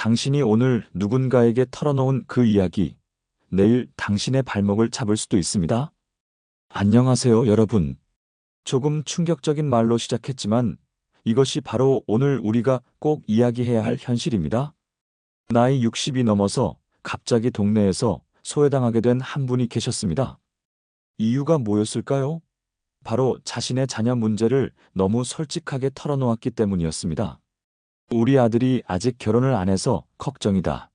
당신이 오늘 누군가에게 털어놓은 그 이야기, 내일 당신의 발목을 잡을 수도 있습니다. 안녕하세요, 여러분. 조금 충격적인 말로 시작했지만 이것이 바로 오늘 우리가 꼭 이야기해야 할 현실입니다. 나이 60이 넘어서 갑자기 동네에서 소외당하게 된 한 분이 계셨습니다. 이유가 뭐였을까요? 바로 자신의 자녀 문제를 너무 솔직하게 털어놓았기 때문이었습니다. 우리 아들이 아직 결혼을 안 해서 걱정이다.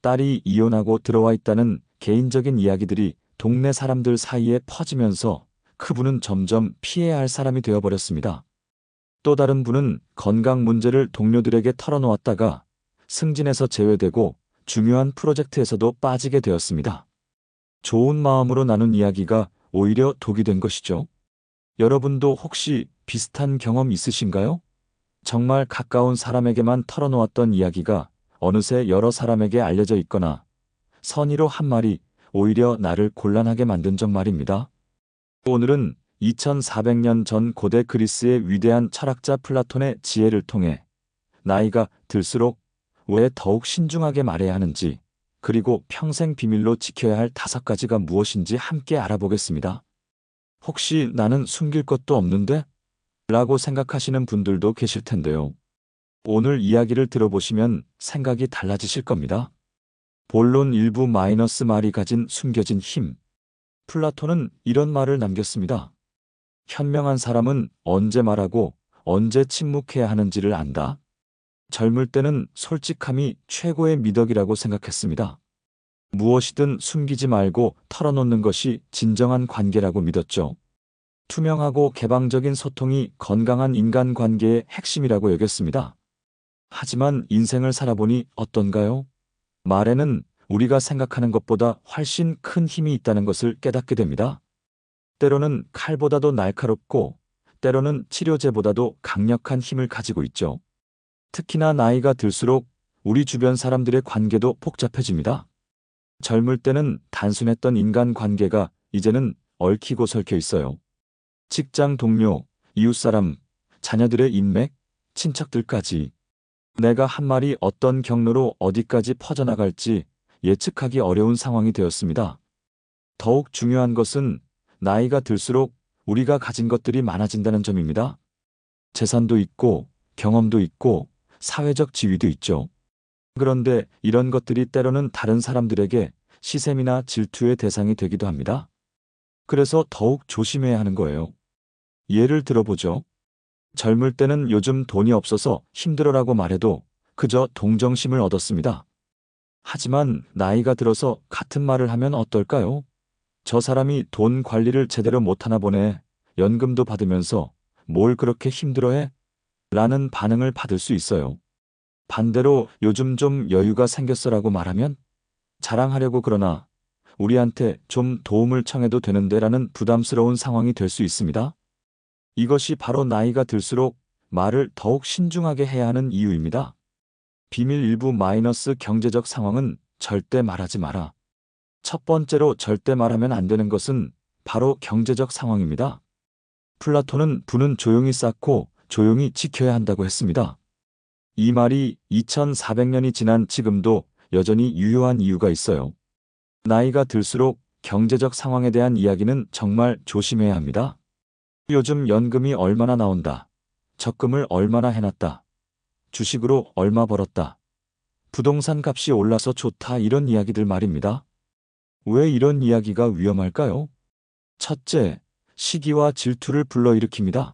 딸이 이혼하고 들어와 있다는 개인적인 이야기들이 동네 사람들 사이에 퍼지면서 그분은 점점 피해야 할 사람이 되어버렸습니다. 또 다른 분은 건강 문제를 동료들에게 털어놓았다가 승진에서 제외되고 중요한 프로젝트에서도 빠지게 되었습니다. 좋은 마음으로 나눈 이야기가 오히려 독이 된 것이죠. 여러분도 혹시 비슷한 경험 있으신가요? 정말 가까운 사람에게만 털어놓았던 이야기가 어느새 여러 사람에게 알려져 있거나 선의로 한 말이 오히려 나를 곤란하게 만든 적 말입니다. 오늘은 2400년 전 고대 그리스의 위대한 철학자 플라톤의 지혜를 통해 나이가 들수록 왜 더욱 신중하게 말해야 하는지, 그리고 평생 비밀로 지켜야 할 5가지가 무엇인지 함께 알아보겠습니다. 혹시 나는 숨길 것도 없는데? 라고 생각하시는 분들도 계실 텐데요. 오늘 이야기를 들어보시면 생각이 달라지실 겁니다. 본론 일부 마이너스 말이 가진 숨겨진 힘. 플라톤은 이런 말을 남겼습니다. 현명한 사람은 언제 말하고 언제 침묵해야 하는지를 안다. 젊을 때는 솔직함이 최고의 미덕이라고 생각했습니다. 무엇이든 숨기지 말고 털어놓는 것이 진정한 관계라고 믿었죠. 투명하고 개방적인 소통이 건강한 인간관계의 핵심이라고 여겼습니다. 하지만 인생을 살아보니 어떤가요? 말에는 우리가 생각하는 것보다 훨씬 큰 힘이 있다는 것을 깨닫게 됩니다. 때로는 칼보다도 날카롭고 때로는 치료제보다도 강력한 힘을 가지고 있죠. 특히나 나이가 들수록 우리 주변 사람들의 관계도 복잡해집니다. 젊을 때는 단순했던 인간관계가 이제는 얽히고 설켜 있어요. 직장 동료, 이웃사람, 자녀들의 인맥, 친척들까지. 내가 한 말이 어떤 경로로 어디까지 퍼져나갈지 예측하기 어려운 상황이 되었습니다. 더욱 중요한 것은 나이가 들수록 우리가 가진 것들이 많아진다는 점입니다. 재산도 있고, 경험도 있고, 사회적 지위도 있죠. 그런데 이런 것들이 때로는 다른 사람들에게 시샘이나 질투의 대상이 되기도 합니다. 그래서 더욱 조심해야 하는 거예요. 예를 들어보죠. 젊을 때는 요즘 돈이 없어서 힘들어라고 말해도 그저 동정심을 얻었습니다. 하지만 나이가 들어서 같은 말을 하면 어떨까요? 저 사람이 돈 관리를 제대로 못하나 보네. 연금도 받으면서 뭘 그렇게 힘들어해? 라는 반응을 받을 수 있어요. 반대로 요즘 좀 여유가 생겼어라고 말하면 자랑하려고 그러나 우리한테 좀 도움을 청해도 되는데 라는 부담스러운 상황이 될 수 있습니다. 이것이 바로 나이가 들수록 말을 더욱 신중하게 해야 하는 이유입니다. 비밀 일부 마이너스 경제적 상황은 절대 말하지 마라. 첫 번째로 절대 말하면 안 되는 것은 바로 경제적 상황입니다. 플라톤은 부는 조용히 쌓고 조용히 지켜야 한다고 했습니다. 이 말이 2400년이 지난 지금도 여전히 유효한 이유가 있어요. 나이가 들수록 경제적 상황에 대한 이야기는 정말 조심해야 합니다. 요즘 연금이 얼마나 나온다. 적금을 얼마나 해놨다. 주식으로 얼마 벌었다. 부동산 값이 올라서 좋다, 이런 이야기들 말입니다. 왜 이런 이야기가 위험할까요? 첫째, 시기와 질투를 불러일으킵니다.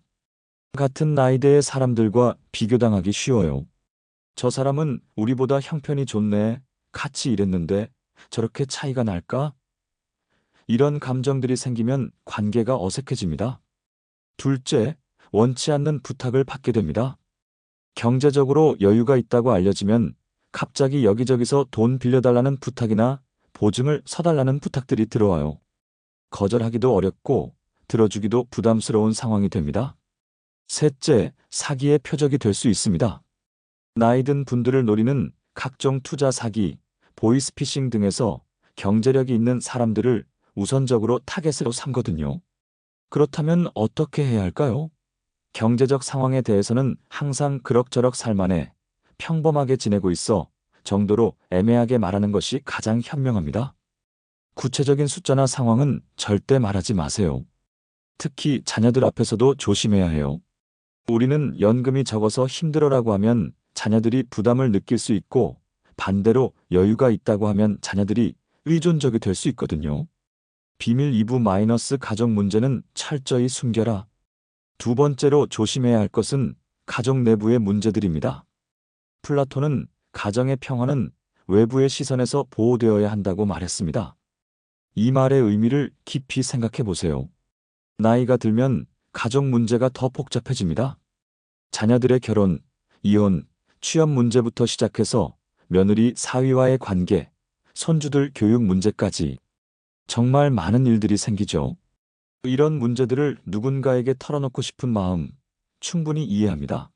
같은 나이대의 사람들과 비교당하기 쉬워요. 저 사람은 우리보다 형편이 좋네. 같이 일했는데 저렇게 차이가 날까? 이런 감정들이 생기면 관계가 어색해집니다. 둘째, 원치 않는 부탁을 받게 됩니다. 경제적으로 여유가 있다고 알려지면 갑자기 여기저기서 돈 빌려달라는 부탁이나 보증을 서달라는 부탁들이 들어와요. 거절하기도 어렵고 들어주기도 부담스러운 상황이 됩니다. 셋째, 사기의 표적이 될 수 있습니다. 나이 든 분들을 노리는 각종 투자 사기, 보이스피싱 등에서 경제력이 있는 사람들을 우선적으로 타겟으로 삼거든요. 그렇다면 어떻게 해야 할까요? 경제적 상황에 대해서는 항상 그럭저럭 살만해 평범하게 지내고 있어 정도로 애매하게 말하는 것이 가장 현명합니다. 구체적인 숫자나 상황은 절대 말하지 마세요. 특히 자녀들 앞에서도 조심해야 해요. 우리는 연금이 적어서 힘들어라고 하면 자녀들이 부담을 느낄 수 있고, 반대로 여유가 있다고 하면 자녀들이 의존적이 될 수 있거든요. 비밀 2부 가족 문제는 철저히 숨겨라. 두 번째로 조심해야 할 것은 가족 내부의 문제들입니다. 플라톤은 가정의 평화는 외부의 시선에서 보호되어야 한다고 말했습니다. 이 말의 의미를 깊이 생각해 보세요. 나이가 들면 가족 문제가 더 복잡해집니다. 자녀들의 결혼, 이혼, 취업 문제부터 시작해서 며느리 사위와의 관계, 손주들 교육 문제까지 정말 많은 일들이 생기죠. 이런 문제들을 누군가에게 털어놓고 싶은 마음 충분히 이해합니다.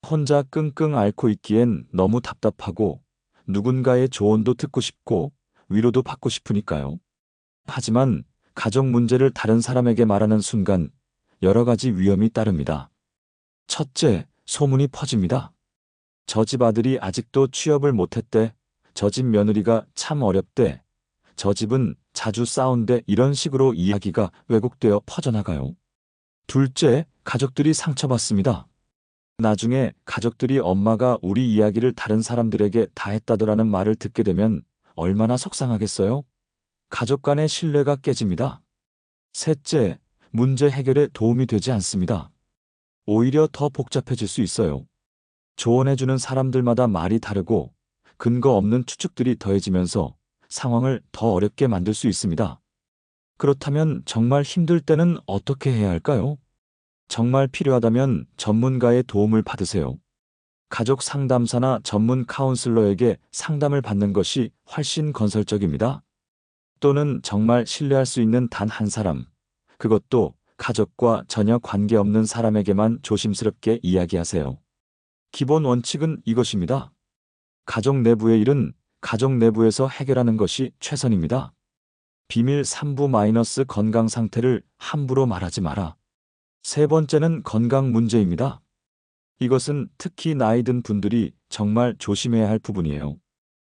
혼자 끙끙 앓고 있기엔 너무 답답하고 누군가의 조언도 듣고 싶고 위로도 받고 싶으니까요. 하지만 가족 문제를 다른 사람에게 말하는 순간 여러 가지 위험이 따릅니다. 첫째, 소문이 퍼집니다. 저 집 아들이 아직도 취업을 못했대. 저 집 며느리가 참 어렵대. 저 집은 자주 싸운대. 이런 식으로 이야기가 왜곡되어 퍼져나가요. 둘째, 가족들이 상처받습니다. 나중에 가족들이 엄마가 우리 이야기를 다른 사람들에게 다 했다더라는 말을 듣게 되면 얼마나 속상하겠어요? 가족 간의 신뢰가 깨집니다. 셋째, 문제 해결에 도움이 되지 않습니다. 오히려 더 복잡해질 수 있어요. 조언해주는 사람들마다 말이 다르고 근거 없는 추측들이 더해지면서 상황을 더 어렵게 만들 수 있습니다. 그렇다면 정말 힘들 때는 어떻게 해야 할까요? 정말 필요하다면 전문가의 도움을 받으세요. 가족 상담사나 전문 카운슬러에게 상담을 받는 것이 훨씬 건설적입니다. 또는 정말 신뢰할 수 있는 단 한 사람, 그것도 가족과 전혀 관계없는 사람에게만 조심스럽게 이야기하세요. 기본 원칙은 이것입니다. 가족 내부의 일은 가족 내부에서 해결하는 것이 최선입니다. 비밀 3부 건강 상태를 함부로 말하지 마라. 세 번째는 건강 문제입니다. 이것은 특히 나이 든 분들이 정말 조심해야 할 부분이에요.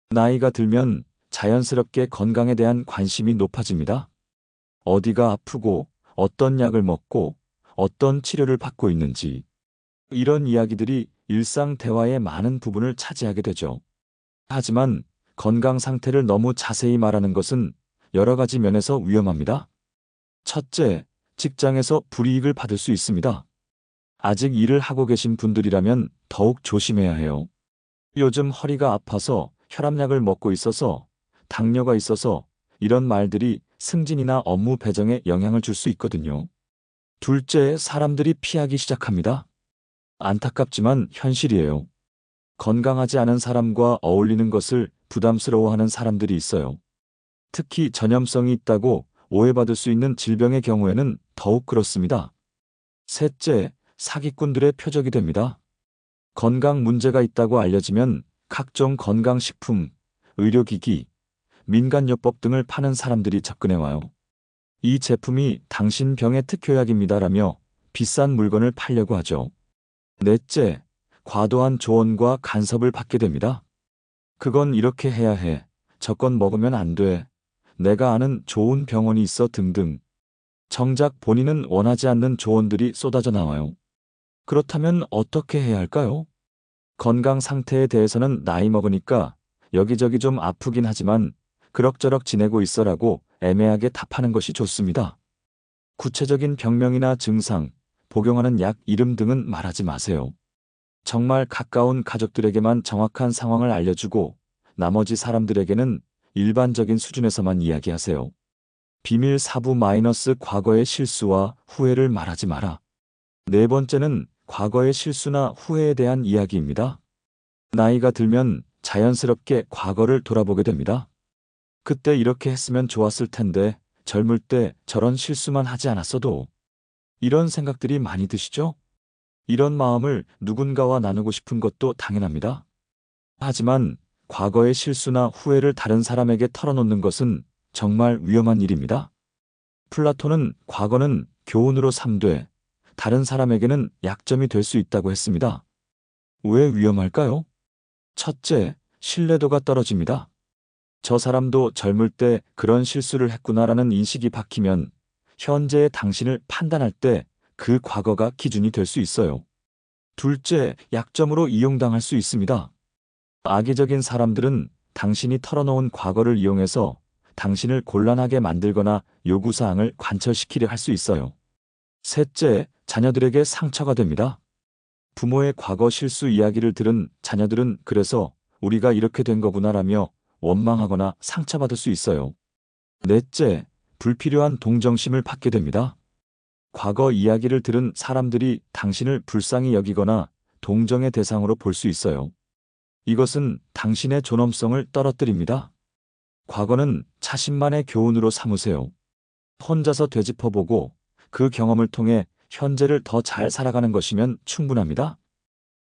나이가 들면 자연스럽게 건강에 대한 관심이 높아집니다. 어디가 아프고 어떤 약을 먹고 어떤 치료를 받고 있는지, 이런 이야기들이 일상 대화의 많은 부분을 차지하게 되죠. 하지만 건강 상태를 너무 자세히 말하는 것은 여러 가지 면에서 위험합니다. 첫째, 직장에서 불이익을 받을 수 있습니다. 아직 일을 하고 계신 분들이라면 더욱 조심해야 해요. 요즘 허리가 아파서 혈압약을 먹고 있어서, 당뇨가 있어서, 이런 말들이 승진이나 업무 배정에 영향을 줄 수 있거든요. 둘째, 사람들이 피하기 시작합니다. 안타깝지만 현실이에요. 건강하지 않은 사람과 어울리는 것을 부담스러워하는 사람들이 있어요. 특히 전염성이 있다고 오해받을 수 있는 질병의 경우에는 더욱 그렇습니다. 셋째, 사기꾼들의 표적이 됩니다. 건강 문제가 있다고 알려지면 각종 건강식품, 의료기기, 민간요법 등을 파는 사람들이 접근해와요. 이 제품이 당신 병의 특효약입니다라며 비싼 물건을 팔려고 하죠. 넷째, 과도한 조언과 간섭을 받게 됩니다. 그건 이렇게 해야 해. 저건 먹으면 안 돼. 내가 아는 좋은 병원이 있어 등등. 정작 본인은 원하지 않는 조언들이 쏟아져 나와요. 그렇다면 어떻게 해야 할까요? 건강 상태에 대해서는 나이 먹으니까 여기저기 좀 아프긴 하지만 그럭저럭 지내고 있어라고 애매하게 답하는 것이 좋습니다. 구체적인 병명이나 증상, 복용하는 약 이름 등은 말하지 마세요. 정말 가까운 가족들에게만 정확한 상황을 알려주고 나머지 사람들에게는 일반적인 수준에서만 이야기하세요. 비밀 4부 과거의 실수와 후회를 말하지 마라. 네 번째는 과거의 실수나 후회에 대한 이야기입니다. 나이가 들면 자연스럽게 과거를 돌아보게 됩니다. 그때 이렇게 했으면 좋았을 텐데, 젊을 때 저런 실수만 하지 않았어도, 이런 생각들이 많이 드시죠? 이런 마음을 누군가와 나누고 싶은 것도 당연합니다. 하지만 과거의 실수나 후회를 다른 사람에게 털어놓는 것은 정말 위험한 일입니다. 플라톤은 과거는 교훈으로 삼되 다른 사람에게는 약점이 될 수 있다고 했습니다. 왜 위험할까요? 첫째, 신뢰도가 떨어집니다. 저 사람도 젊을 때 그런 실수를 했구나라는 인식이 박히면 현재의 당신을 판단할 때 그 과거가 기준이 될 수 있어요. 둘째, 약점으로 이용당할 수 있습니다. 악의적인 사람들은 당신이 털어놓은 과거를 이용해서 당신을 곤란하게 만들거나 요구사항을 관철시키려 할 수 있어요. 셋째, 자녀들에게 상처가 됩니다. 부모의 과거 실수 이야기를 들은 자녀들은 그래서 우리가 이렇게 된 거구나라며 원망하거나 상처받을 수 있어요. 넷째, 불필요한 동정심을 받게 됩니다. 과거 이야기를 들은 사람들이 당신을 불쌍히 여기거나 동정의 대상으로 볼 수 있어요. 이것은 당신의 존엄성을 떨어뜨립니다. 과거는 자신만의 교훈으로 삼으세요. 혼자서 되짚어보고 그 경험을 통해 현재를 더 잘 살아가는 것이면 충분합니다.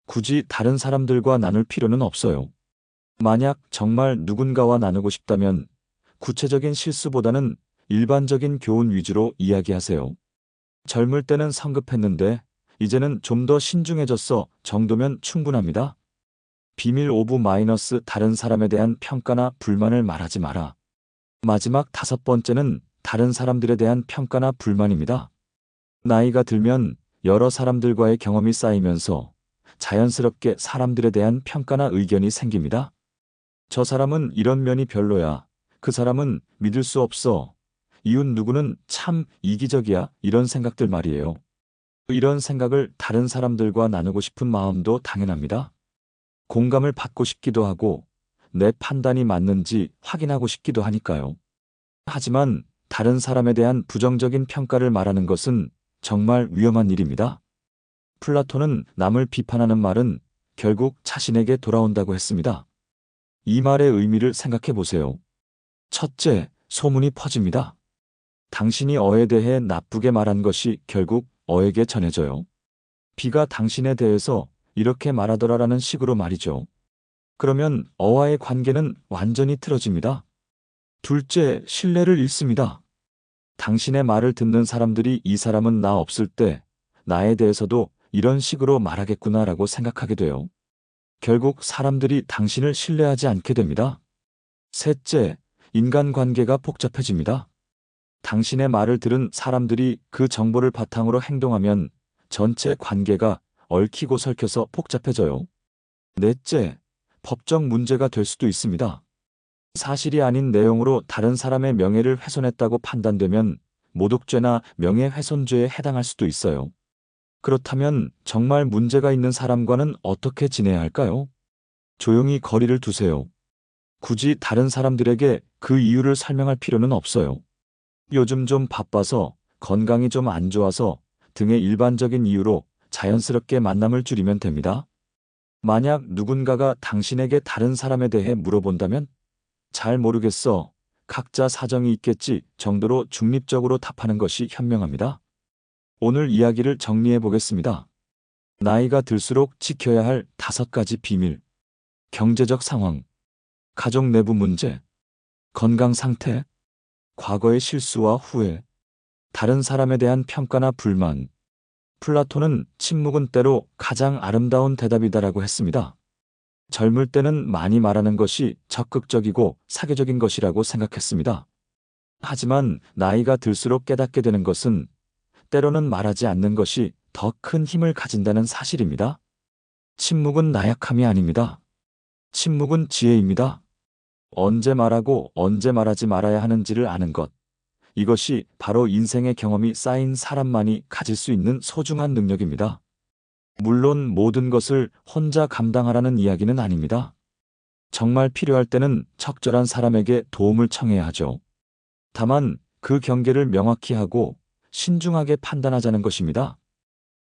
굳이 다른 사람들과 나눌 필요는 없어요. 만약 정말 누군가와 나누고 싶다면 구체적인 실수보다는 일반적인 교훈 위주로 이야기하세요. 젊을 때는 성급했는데 이제는 좀 더 신중해졌어 정도면 충분합니다. 비밀 오브 마이너스 다른 사람에 대한 평가나 불만을 말하지 마라. 마지막 다섯 번째는 다른 사람들에 대한 평가나 불만입니다. 나이가 들면 여러 사람들과의 경험이 쌓이면서 자연스럽게 사람들에 대한 평가나 의견이 생깁니다. 저 사람은 이런 면이 별로야. 그 사람은 믿을 수 없어. 이웃 누구는 참 이기적이야. 이런 생각들 말이에요. 이런 생각을 다른 사람들과 나누고 싶은 마음도 당연합니다. 공감을 받고 싶기도 하고 내 판단이 맞는지 확인하고 싶기도 하니까요. 하지만 다른 사람에 대한 부정적인 평가를 말하는 것은 정말 위험한 일입니다. 플라톤은 남을 비판하는 말은 결국 자신에게 돌아온다고 했습니다. 이 말의 의미를 생각해 보세요. 첫째, 소문이 퍼집니다. 당신이 어에 대해 나쁘게 말한 것이 결국 어에게 전해져요. B가 당신에 대해서 이렇게 말하더라라는 식으로 말이죠. 그러면 어와의 관계는 완전히 틀어집니다. 둘째, 신뢰를 잃습니다. 당신의 말을 듣는 사람들이 이 사람은 나 없을 때 나에 대해서도 이런 식으로 말하겠구나라고 생각하게 돼요. 결국 사람들이 당신을 신뢰하지 않게 됩니다. 셋째, 인간관계가 복잡해집니다. 당신의 말을 들은 사람들이 그 정보를 바탕으로 행동하면 전체 관계가 얽히고 설켜서 복잡해져요. 넷째, 법적 문제가 될 수도 있습니다. 사실이 아닌 내용으로 다른 사람의 명예를 훼손했다고 판단되면 모독죄나 명예훼손죄에 해당할 수도 있어요. 그렇다면 정말 문제가 있는 사람과는 어떻게 지내야 할까요? 조용히 거리를 두세요. 굳이 다른 사람들에게 그 이유를 설명할 필요는 없어요. 요즘 좀 바빠서, 건강이 좀 안 좋아서 등의 일반적인 이유로 자연스럽게 만남을 줄이면 됩니다. 만약 누군가가 당신에게 다른 사람에 대해 물어본다면 잘 모르겠어. 각자 사정이 있겠지 정도로 중립적으로 답하는 것이 현명합니다. 오늘 이야기를 정리해 보겠습니다. 나이가 들수록 지켜야 할 5가지 비밀. 경제적 상황, 가족 내부 문제, 건강 상태, 과거의 실수와 후회, 다른 사람에 대한 평가나 불만. 플라톤은 침묵은 때로 가장 아름다운 대답이다라고 했습니다. 젊을 때는 많이 말하는 것이 적극적이고 사교적인 것이라고 생각했습니다. 하지만 나이가 들수록 깨닫게 되는 것은 때로는 말하지 않는 것이 더 큰 힘을 가진다는 사실입니다. 침묵은 나약함이 아닙니다. 침묵은 지혜입니다. 언제 말하고 언제 말하지 말아야 하는지를 아는 것. 이것이 바로 인생의 경험이 쌓인 사람만이 가질 수 있는 소중한 능력입니다. 물론 모든 것을 혼자 감당하라는 이야기는 아닙니다. 정말 필요할 때는 적절한 사람에게 도움을 청해야 하죠. 다만 그 경계를 명확히 하고 신중하게 판단하자는 것입니다.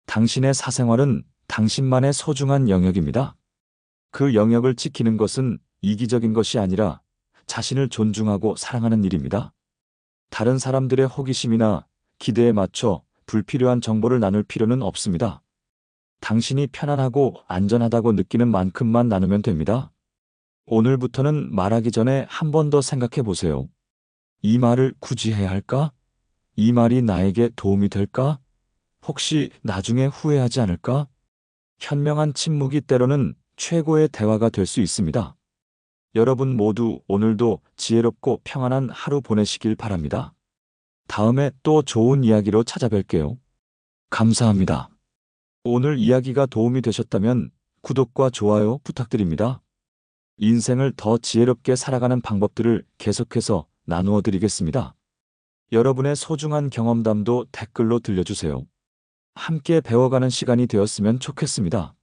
당신의 사생활은 당신만의 소중한 영역입니다. 그 영역을 지키는 것은 이기적인 것이 아니라 자신을 존중하고 사랑하는 일입니다. 다른 사람들의 호기심이나 기대에 맞춰 불필요한 정보를 나눌 필요는 없습니다. 당신이 편안하고 안전하다고 느끼는 만큼만 나누면 됩니다. 오늘부터는 말하기 전에 한 번 더 생각해 보세요. 이 말을 굳이 해야 할까? 이 말이 나에게 도움이 될까? 혹시 나중에 후회하지 않을까? 현명한 침묵이 때로는 최고의 대화가 될 수 있습니다. 여러분 모두 오늘도 지혜롭고 평안한 하루 보내시길 바랍니다. 다음에 또 좋은 이야기로 찾아뵐게요. 감사합니다. 오늘 이야기가 도움이 되셨다면 구독과 좋아요 부탁드립니다. 인생을 더 지혜롭게 살아가는 방법들을 계속해서 나누어 드리겠습니다. 여러분의 소중한 경험담도 댓글로 들려주세요. 함께 배워가는 시간이 되었으면 좋겠습니다.